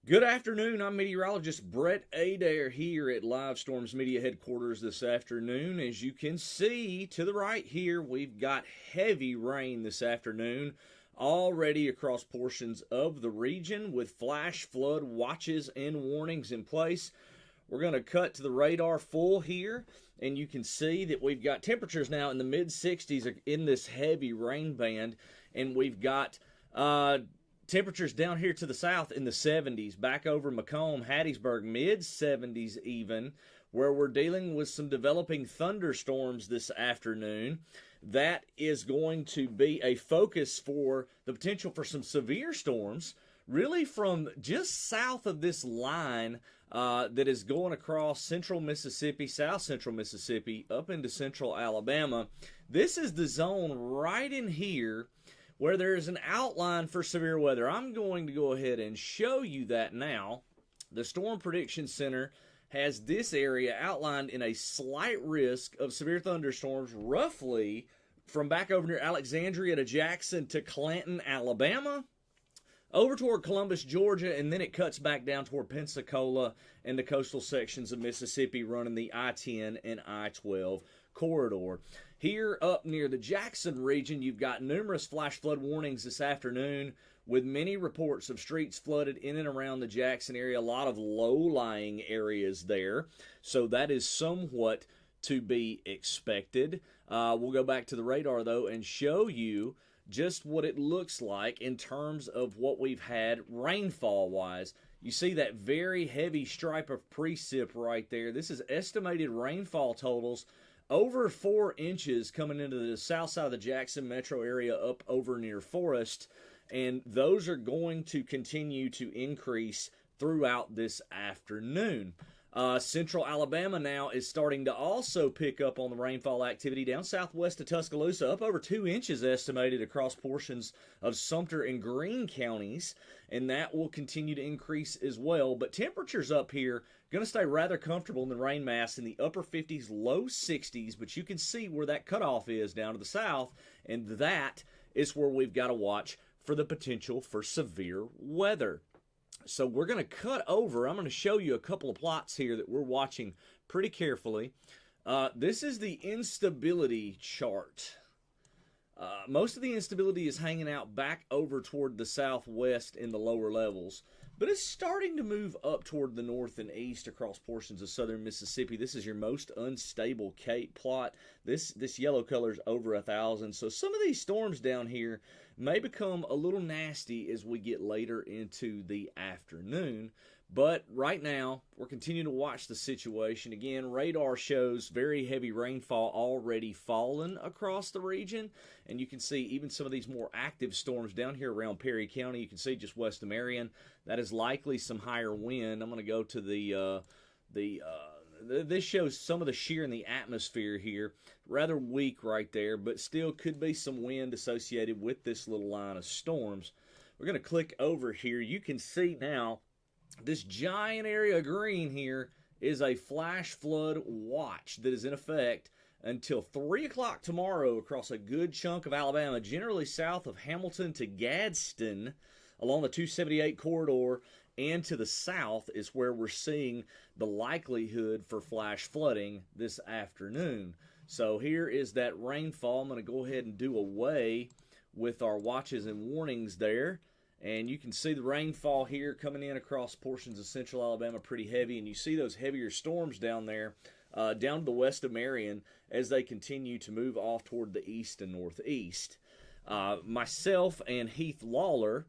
Good afternoon. I'm meteorologist Brett Adair here at Live Storms Media Headquarters this afternoon. As you can see to the right here, we've got heavy rain this afternoon already across portions of the region with flash flood watches and warnings in place. We're going to cut to the radar full here, and you can see that we've got temperatures now in the mid 60s in this heavy rain band, and we've got temperatures down here to the south in the 70s, back over Macomb, Hattiesburg, mid 70s even, where we're dealing with some developing thunderstorms this afternoon. That is going to be a focus for the potential for some severe storms, really from just south of this line that is going across central Mississippi, south central Mississippi, up into central Alabama. This is the zone right in here where there is an outline for severe weather. I'm going to go ahead and show you that now. The Storm Prediction Center has this area outlined in a slight risk of severe thunderstorms, roughly from back over near Alexandria to Jackson to Clanton, Alabama, over toward Columbus, Georgia, and then it cuts back down toward Pensacola and the coastal sections of Mississippi running the I-10 and I-12 corridor. Here up near the Jackson region, you've got numerous flash flood warnings this afternoon with many reports of streets flooded in and around the Jackson area, a lot of low-lying areas there. So that is somewhat to be expected. We'll go back to the radar, though, and show you just what it looks like in terms of what we've had rainfall-wise. You see that very heavy stripe of precip right there. This is estimated rainfall totals over 4 inches coming into the south side of the Jackson metro area up over near Forest, and those are going to continue to increase throughout this afternoon. Central Alabama now is starting to also pick up on the rainfall activity down southwest of Tuscaloosa, up over 2 inches estimated across portions of Sumter and Greene counties, and that will continue to increase as well. But temperatures up here going to stay rather comfortable in the rain mass in the upper 50s, low 60s, but you can see where that cutoff is down to the south, and that is where we've got to watch for the potential for severe weather. So we're going to cut over. I'm going to show you a couple of plots here that we're watching pretty carefully. This is the instability chart. Most of the instability is hanging out back over toward the southwest in the lower levels, but it's starting to move up toward the north and east across portions of southern Mississippi. This is your most unstable Cape plot. This yellow color is over 1,000. So some of these storms down here may become a little nasty as we get later into the afternoon. But right now, we're continuing to watch the situation. Again, radar shows very heavy rainfall already fallen across the region. And you can see even some of these more active storms down here around Perry County. You can see just west of Marion. That is likely some higher wind. I'm going to go to this shows some of the shear in the atmosphere here. Rather weak right there, but still could be some wind associated with this little line of storms. We're going to click over here. You can see now this giant area of green here is a flash flood watch that is in effect until 3 o'clock tomorrow across a good chunk of Alabama, generally south of Hamilton to Gadsden, along the 278 corridor, and to the south is where we're seeing the likelihood for flash flooding this afternoon. So here is that rainfall. I'm going to go ahead and do away with our watches and warnings there. And you can see the rainfall here coming in across portions of central Alabama pretty heavy. And you see those heavier storms down there, down to the west of Marion, as they continue to move off toward the east and northeast. Myself and Heath Lawler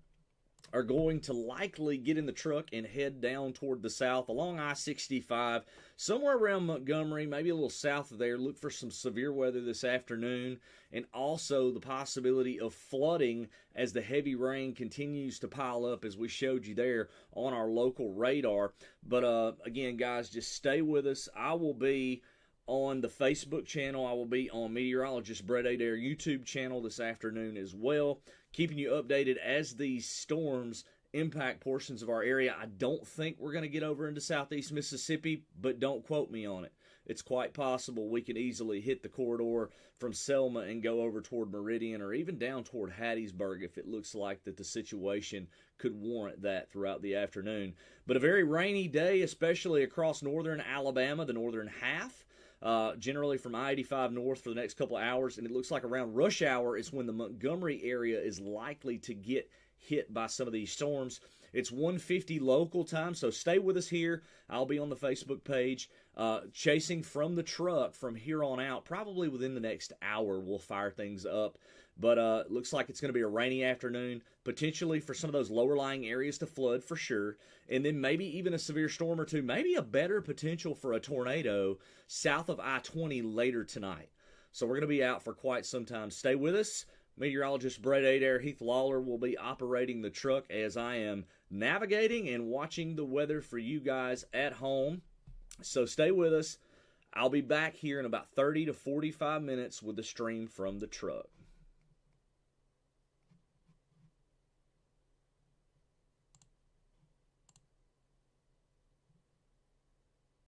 are going to likely get in the truck and head down toward the south along I-65, somewhere around Montgomery, maybe a little south of there. Look for some severe weather this afternoon, and also the possibility of flooding as the heavy rain continues to pile up, as we showed you there on our local radar. But again, guys, just stay with us. I will be on the Facebook channel. I will be on Meteorologist Brett Adair YouTube channel this afternoon as well, keeping you updated as these storms impact portions of our area. I don't think we're going to get over into southeast Mississippi, but don't quote me on it. it's quite possible we can easily hit the corridor from Selma and go over toward Meridian or even down toward Hattiesburg if it looks like that the situation could warrant that throughout the afternoon. But a very rainy day, especially across northern Alabama, the northern half. Generally from I-85 north for the next couple of hours, and it looks like around rush hour is when the Montgomery area is likely to get hit by some of these storms. It's 1:50 local time, so stay with us here. I'll be on the Facebook page chasing from the truck from here on out. Probably within the next hour, we'll fire things up. But it looks like it's going to be a rainy afternoon, potentially for some of those lower-lying areas to flood for sure, and then maybe even a severe storm or two, maybe a better potential for a tornado south of I-20 later tonight. So we're going to be out for quite some time. Stay with us. Meteorologist Brett Adair, Heath Lawler will be operating the truck as I am navigating and watching the weather for you guys at home. So stay with us. I'll be back here in about 30 to 45 minutes with the stream from the truck.